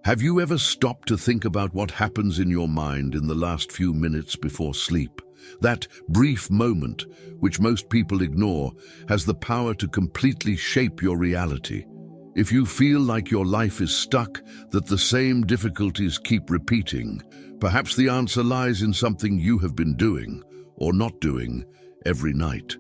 Have you ever stopped to think about what happens in your mind in the last few minutes before sleep? That brief moment, which most people ignore, has the power to completely shape your reality. If you feel like your life is stuck, that the same difficulties keep repeating, perhaps the answer lies in something you have been doing, or not doing, every night.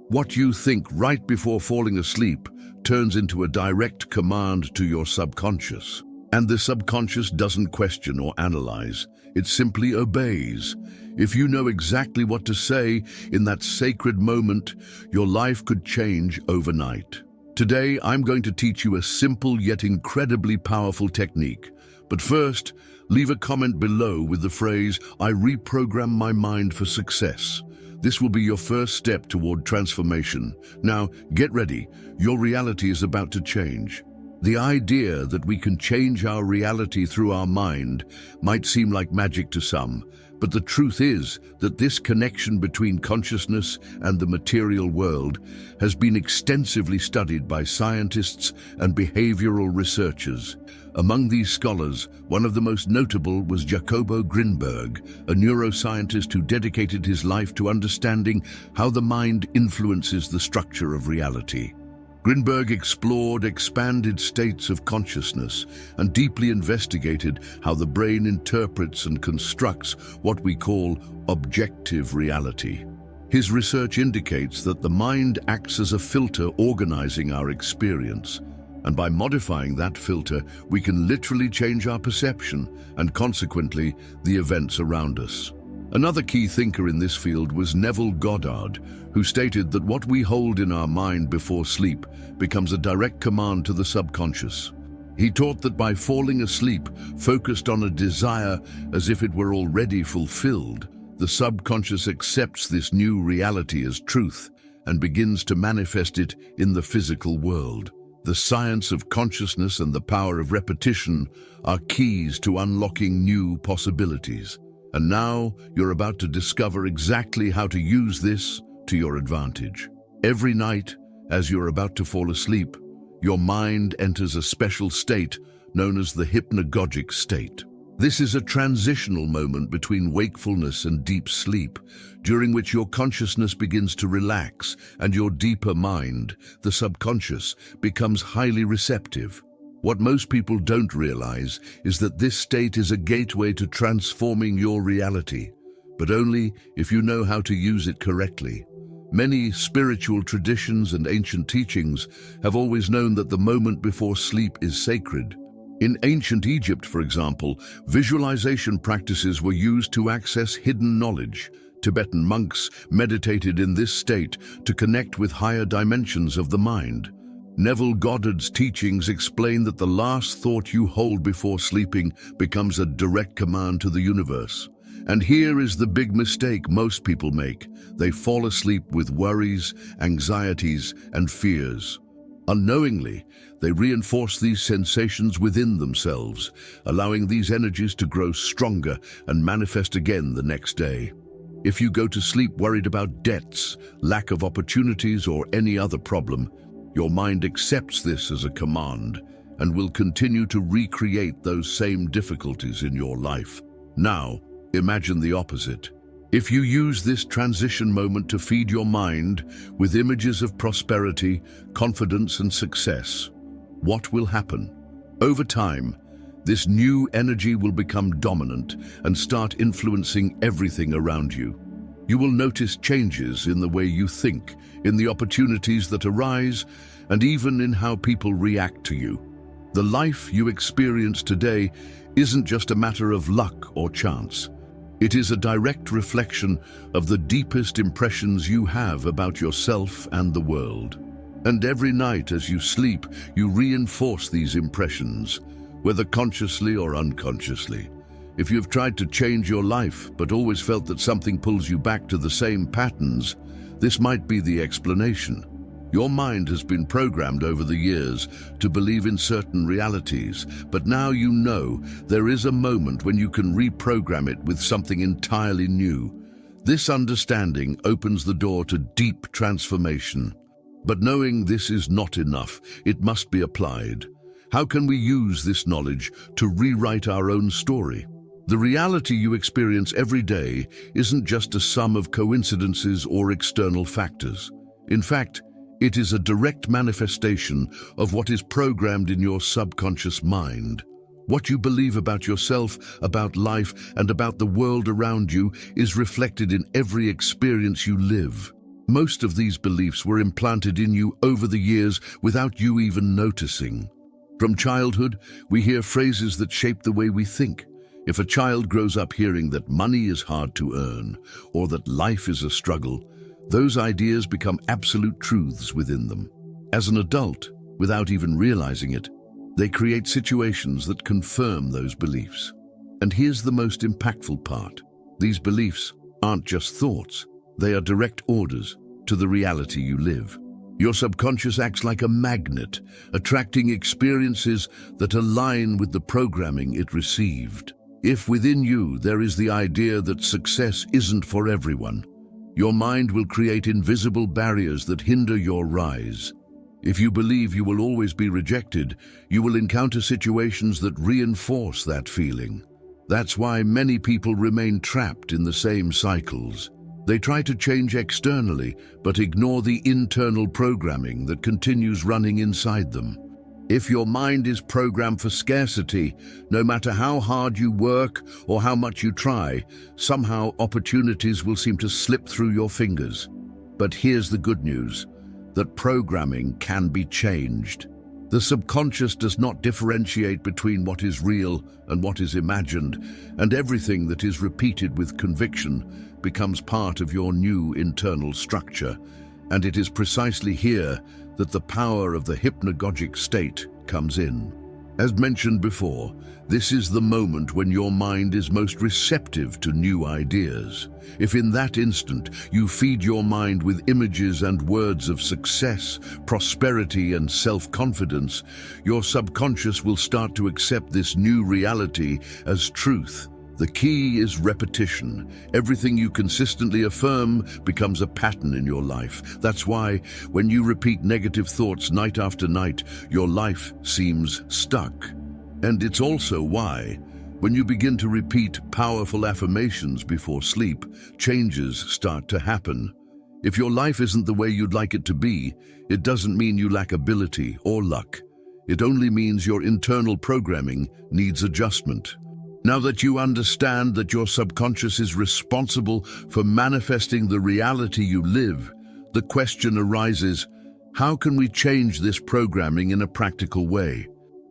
What you think right before falling asleep turns into a direct command to your subconscious. And the subconscious doesn't question or analyze, it simply obeys. If you know exactly what to say in that sacred moment, your life could change overnight. Today, I'm going to teach you a simple yet incredibly powerful technique. But first, leave a comment below with the phrase, "I reprogram my mind for success." This will be your first step toward transformation. Now, get ready. Your reality is about to change. The idea that we can change our reality through our mind might seem like magic to some, but the truth is that this connection between consciousness and the material world has been extensively studied by scientists and behavioral researchers. Among these scholars, one of the most notable was Jacobo Grinberg, a neuroscientist who dedicated his life to understanding how the mind influences the structure of reality. Grinberg explored expanded states of consciousness and deeply investigated how the brain interprets and constructs what we call objective reality. His research indicates that the mind acts as a filter organizing our experience, and by modifying that filter, we can literally change our perception and consequently the events around us. Another key thinker in this field was Neville Goddard, who stated that what we hold in our mind before sleep becomes a direct command to the subconscious. He taught that by falling asleep, focused on a desire as if it were already fulfilled, the subconscious accepts this new reality as truth and begins to manifest it in the physical world. The science of consciousness and the power of repetition are keys to unlocking new possibilities. And now you're about to discover exactly how to use this to your advantage. Every night, as you're about to fall asleep, your mind enters a special state known as the hypnagogic state. This is a transitional moment between wakefulness and deep sleep, during which your consciousness begins to relax and your deeper mind, the subconscious, becomes highly receptive. What most people don't realize is that this state is a gateway to transforming your reality, but only if you know how to use it correctly. Many spiritual traditions and ancient teachings have always known that the moment before sleep is sacred. In ancient Egypt, for example, visualization practices were used to access hidden knowledge. Tibetan monks meditated in this state to connect with higher dimensions of the mind. Neville Goddard's teachings explain that the last thought you hold before sleeping becomes a direct command to the universe. And here is the big mistake most people make. They fall asleep with worries, anxieties, and fears. Unknowingly, they reinforce these sensations within themselves, allowing these energies to grow stronger and manifest again the next day. If you go to sleep worried about debts, lack of opportunities, or any other problem, your mind accepts this as a command and will continue to recreate those same difficulties in your life. Now, imagine the opposite. If you use this transition moment to feed your mind with images of prosperity, confidence, and success, what will happen? Over time, this new energy will become dominant and start influencing everything around you. You will notice changes in the way you think, in the opportunities that arise, and even in how people react to you. The life you experience today isn't just a matter of luck or chance. It is a direct reflection of the deepest impressions you have about yourself and the world. And every night as you sleep, you reinforce these impressions, whether consciously or unconsciously. If you've tried to change your life but always felt that something pulls you back to the same patterns, this might be the explanation. Your mind has been programmed over the years to believe in certain realities, but now you know there is a moment when you can reprogram it with something entirely new. This understanding opens the door to deep transformation. But knowing this is not enough, it must be applied. How can we use this knowledge to rewrite our own story? The reality you experience every day isn't just a sum of coincidences or external factors. In fact, it is a direct manifestation of what is programmed in your subconscious mind. What you believe about yourself, about life, and about the world around you is reflected in every experience you live. Most of these beliefs were implanted in you over the years without you even noticing. From childhood, we hear phrases that shape the way we think. If a child grows up hearing that money is hard to earn, or that life is a struggle, those ideas become absolute truths within them. As an adult, without even realizing it, they create situations that confirm those beliefs. And here's the most impactful part. These beliefs aren't just thoughts, they are direct orders to the reality you live. Your subconscious acts like a magnet, attracting experiences that align with the programming it received. If within you there is the idea that success isn't for everyone, your mind will create invisible barriers that hinder your rise. If you believe you will always be rejected, you will encounter situations that reinforce that feeling. That's why many people remain trapped in the same cycles. They try to change externally, but ignore the internal programming that continues running inside them. If your mind is programmed for scarcity, no matter how hard you work or how much you try, somehow opportunities will seem to slip through your fingers. But here's the good news, that programming can be changed. The subconscious does not differentiate between what is real and what is imagined, and everything that is repeated with conviction becomes part of your new internal structure. And it is precisely here that the power of the hypnagogic state comes in. As mentioned before, this is the moment when your mind is most receptive to new ideas. If in that instant you feed your mind with images and words of success, prosperity, and self-confidence, your subconscious will start to accept this new reality as truth. The key is repetition. Everything you consistently affirm becomes a pattern in your life. That's why, when you repeat negative thoughts night after night, your life seems stuck. And it's also why, when you begin to repeat powerful affirmations before sleep, changes start to happen. If your life isn't the way you'd like it to be, it doesn't mean you lack ability or luck. It only means your internal programming needs adjustment. Now that you understand that your subconscious is responsible for manifesting the reality you live, the question arises, how can we change this programming in a practical way?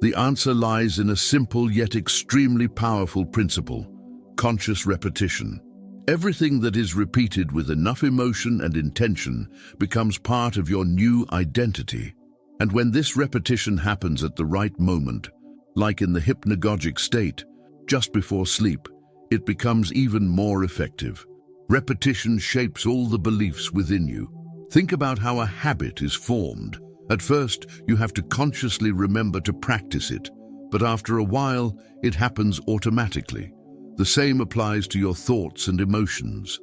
The answer lies in a simple yet extremely powerful principle: conscious repetition. Everything that is repeated with enough emotion and intention becomes part of your new identity. And when this repetition happens at the right moment, like in the hypnagogic state, just before sleep, it becomes even more effective. Repetition shapes all the beliefs within you. Think about how a habit is formed. At first, you have to consciously remember to practice it, but after a while, it happens automatically. The same applies to your thoughts and emotions.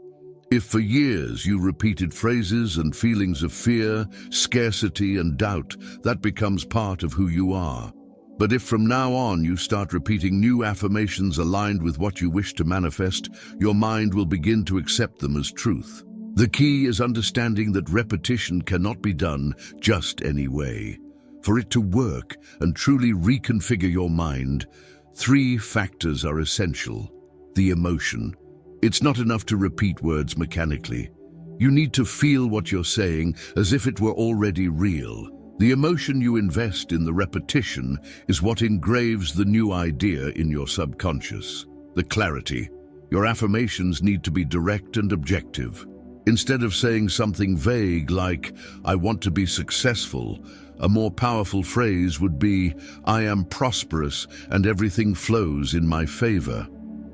If for years you repeated phrases and feelings of fear, scarcity, and doubt, that becomes part of who you are. But if from now on you start repeating new affirmations aligned with what you wish to manifest, your mind will begin to accept them as truth. The key is understanding that repetition cannot be done just any way. For it to work and truly reconfigure your mind, 3 factors are essential. The emotion. It's not enough to repeat words mechanically. You need to feel what you're saying as if it were already real. The emotion you invest in the repetition is what engraves the new idea in your subconscious. The clarity. Your affirmations need to be direct and objective. Instead of saying something vague like, "I want to be successful," a more powerful phrase would be, "I am prosperous and everything flows in my favor."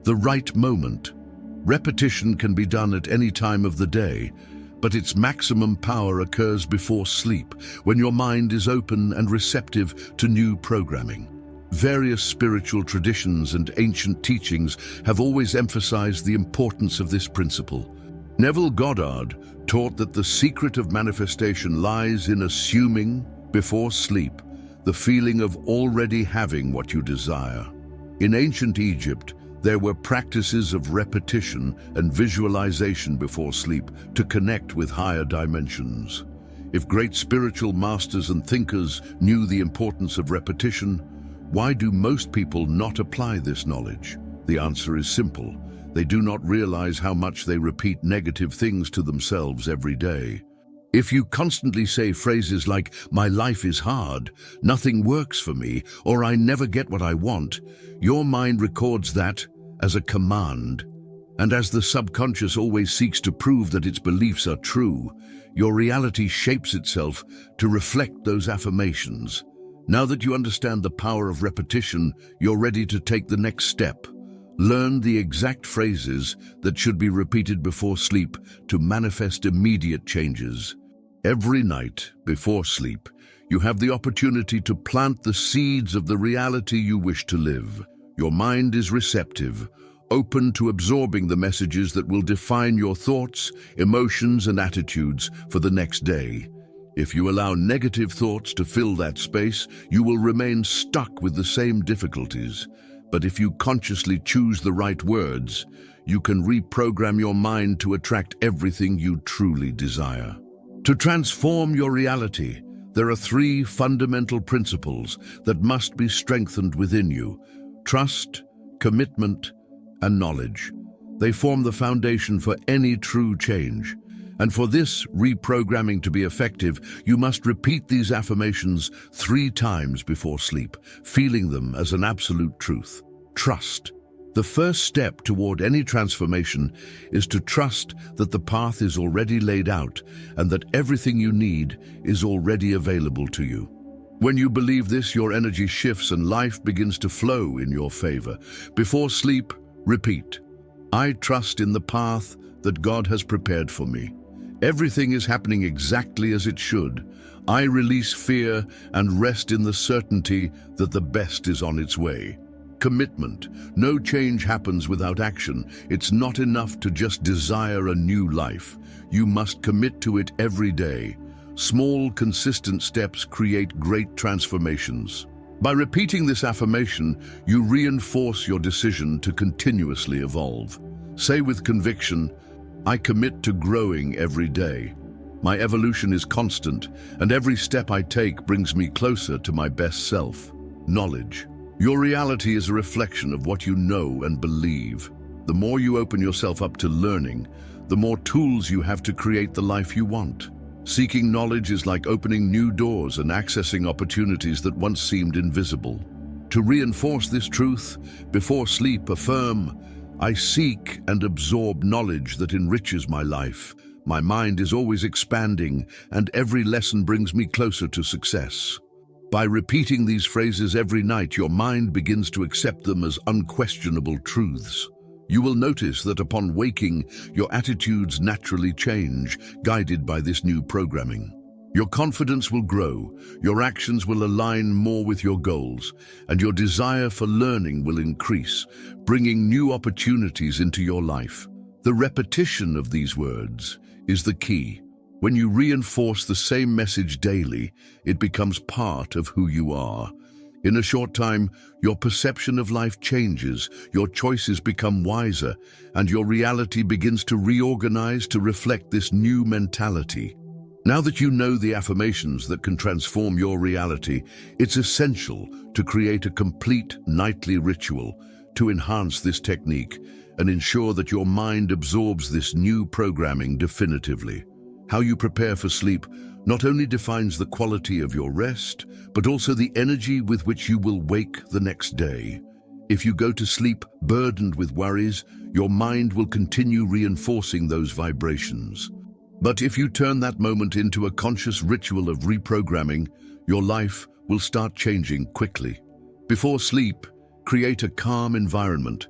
The right moment. Repetition can be done at any time of the day, but its maximum power occurs before sleep, when your mind is open and receptive to new programming. Various spiritual traditions and ancient teachings have always emphasized the importance of this principle. Neville Goddard taught that the secret of manifestation lies in assuming, before sleep, the feeling of already having what you desire. In ancient Egypt, there were practices of repetition and visualization before sleep to connect with higher dimensions. If great spiritual masters and thinkers knew the importance of repetition, why do most people not apply this knowledge? The answer is simple. They do not realize how much they repeat negative things to themselves every day. If you constantly say phrases like, "My life is hard," "Nothing works for me," or "I never get what I want," your mind records that as a command. And as the subconscious always seeks to prove that its beliefs are true, your reality shapes itself to reflect those affirmations. Now that you understand the power of repetition, you're ready to take the next step. Learn the exact phrases that should be repeated before sleep to manifest immediate changes. Every night before sleep, you have the opportunity to plant the seeds of the reality you wish to live. Your mind is receptive, open to absorbing the messages that will define your thoughts, emotions, and attitudes for the next day. If you allow negative thoughts to fill that space, you will remain stuck with the same difficulties. But if you consciously choose the right words, you can reprogram your mind to attract everything you truly desire. To transform your reality, there are 3 fundamental principles that must be strengthened within you: trust, commitment, and knowledge. They form the foundation for any true change. And for this reprogramming to be effective, you must repeat these affirmations 3 times before sleep, feeling them as an absolute truth. Trust. The first step toward any transformation is to trust that the path is already laid out and that everything you need is already available to you. When you believe this, your energy shifts and life begins to flow in your favor. Before sleep, repeat, "I trust in the path that God has prepared for me. Everything is happening exactly as it should. I release fear and rest in the certainty that the best is on its way." Commitment. No change happens without action. It's not enough to just desire a new life. You must commit to it every day. Small, consistent steps create great transformations. By repeating this affirmation, you reinforce your decision to continuously evolve. Say with conviction, "I commit to growing every day. My evolution is constant, and every step I take brings me closer to my best self." Knowledge. Your reality is a reflection of what you know and believe. The more you open yourself up to learning, the more tools you have to create the life you want. Seeking knowledge is like opening new doors and accessing opportunities that once seemed invisible. To reinforce this truth, before sleep, affirm, "I seek and absorb knowledge that enriches my life. My mind is always expanding, and every lesson brings me closer to success." By repeating these phrases every night, your mind begins to accept them as unquestionable truths. You will notice that upon waking, your attitudes naturally change, guided by this new programming. Your confidence will grow, your actions will align more with your goals, and your desire for learning will increase, bringing new opportunities into your life. The repetition of these words is the key. When you reinforce the same message daily, it becomes part of who you are. In a short time, your perception of life changes, your choices become wiser, and your reality begins to reorganize to reflect this new mentality. Now that you know the affirmations that can transform your reality, it's essential to create a complete nightly ritual to enhance this technique and ensure that your mind absorbs this new programming definitively. How you prepare for sleep not only defines the quality of your rest, but also the energy with which you will wake the next day. If you go to sleep burdened with worries, your mind will continue reinforcing those vibrations. But if you turn that moment into a conscious ritual of reprogramming, your life will start changing quickly. Before sleep, create a calm environment.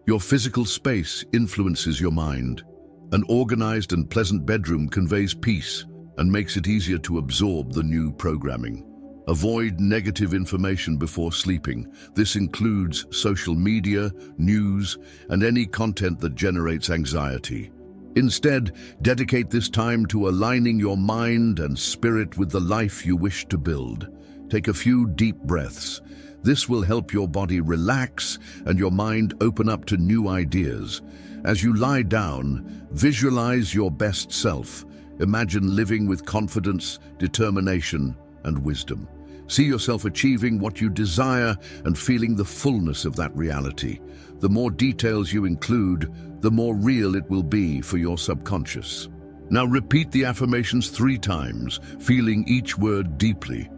Your physical space influences your mind. An organized and pleasant bedroom conveys peace and makes it easier to absorb the new programming. Avoid negative information before sleeping. This includes social media, news, and any content that generates anxiety. Instead, dedicate this time to aligning your mind and spirit with the life you wish to build. Take a few deep breaths. This will help your body relax and your mind open up to new ideas. As you lie down, visualize your best self. Imagine living with confidence, determination, and wisdom. See yourself achieving what you desire and feeling the fullness of that reality. The more details you include, the more real it will be for your subconscious. Now repeat the affirmations 3 times, feeling each word deeply.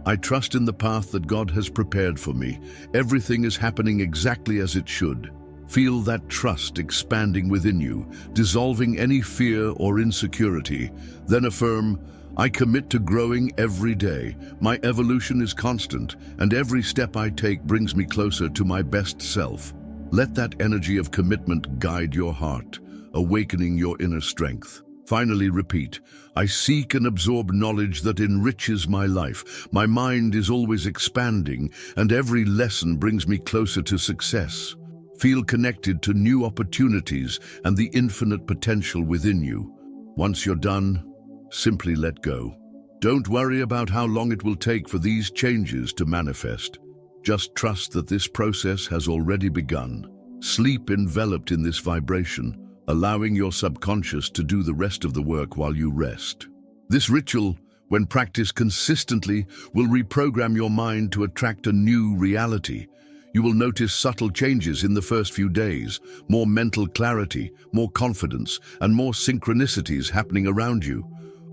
I trust in the path that God has prepared for me. Everything is happening exactly as it should. Feel that trust expanding within you, dissolving any fear or insecurity. Then affirm, I commit to growing every day. My evolution is constant, and every step I take brings me closer to my best self. Let that energy of commitment guide your heart, awakening your inner strength. Finally, repeat, I seek and absorb knowledge that enriches my life. My mind is always expanding, and every lesson brings me closer to success. Feel connected to new opportunities and the infinite potential within you. Once you're done, simply let go. Don't worry about how long it will take for these changes to manifest. Just trust that this process has already begun. Sleep enveloped in this vibration, allowing your subconscious to do the rest of the work while you rest. This ritual, when practiced consistently, will reprogram your mind to attract a new reality. You will notice subtle changes in the first few days, more mental clarity, more confidence, and more synchronicities happening around you.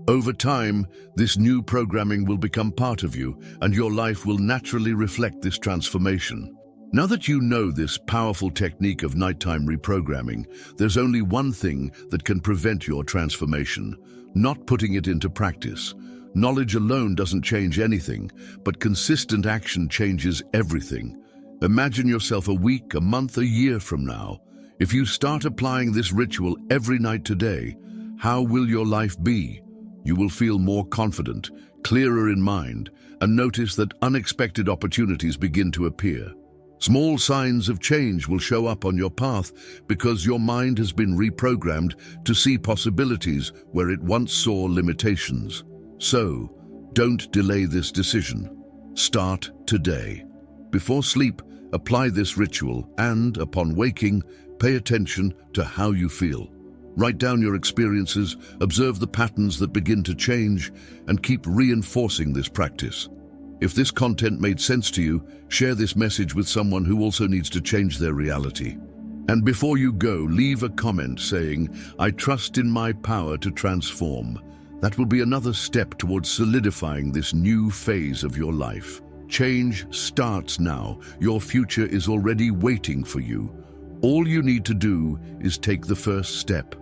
Over time, this new programming will become part of you, and your life will naturally reflect this transformation. Now that you know this powerful technique of nighttime reprogramming, there's only one thing that can prevent your transformation: not putting it into practice. Knowledge alone doesn't change anything, but consistent action changes everything. Imagine yourself a week, a month, a year from now. If you start applying this ritual every night today, how will your life be? You will feel more confident, clearer in mind, and notice that unexpected opportunities begin to appear. Small signs of change will show up on your path because your mind has been reprogrammed to see possibilities where it once saw limitations. So, don't delay this decision. Start today. Before sleep, apply this ritual and, upon waking, pay attention to how you feel. Write down your experiences, observe the patterns that begin to change, and keep reinforcing this practice. If this content made sense to you, share this message with someone who also needs to change their reality. And before you go, leave a comment saying, I trust in my power to transform. That will be another step towards solidifying this new phase of your life. Change starts now. Your future is already waiting for you. All you need to do is take the first step.